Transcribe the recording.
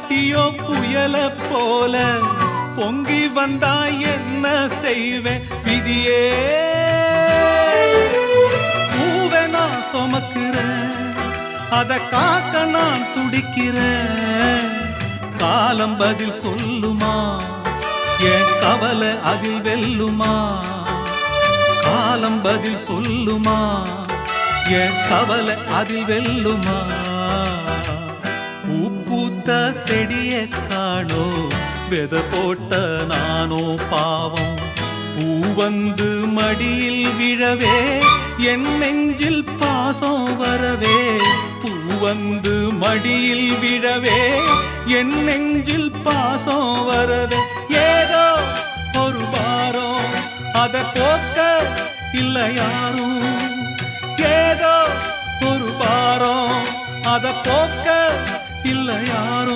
பொண்டாட்டியோ புயல போல பொங்கி வந்தா என்ன செய்வேன் விதியே. பூவை நான் சுமக்கிறேன், அத காக்க நான் துடிக்கிறேன். காலம் பதில் சொல்லுமா, என் கவலை அதில் வெல்லுமா. காலம் பதில் சொல்லுமா, என் கவலை அதில் வெல்லுமா. பூ பூத்த செடிய காணோ, வெத போட்ட நானோ பாவம். பூ வந்து மடியில் விழவே, என் நெஞ்சில் பாசம் வரவே. பூ வந்து மடியில் விழவே, என் நெஞ்சில் பாசம் வரவே. ஏதோ ஒரு பாரம், அத போக்க இல்ல யாரும். ஏதோ ஒரு பாரம், அத போக்க இல்ல யாரும்.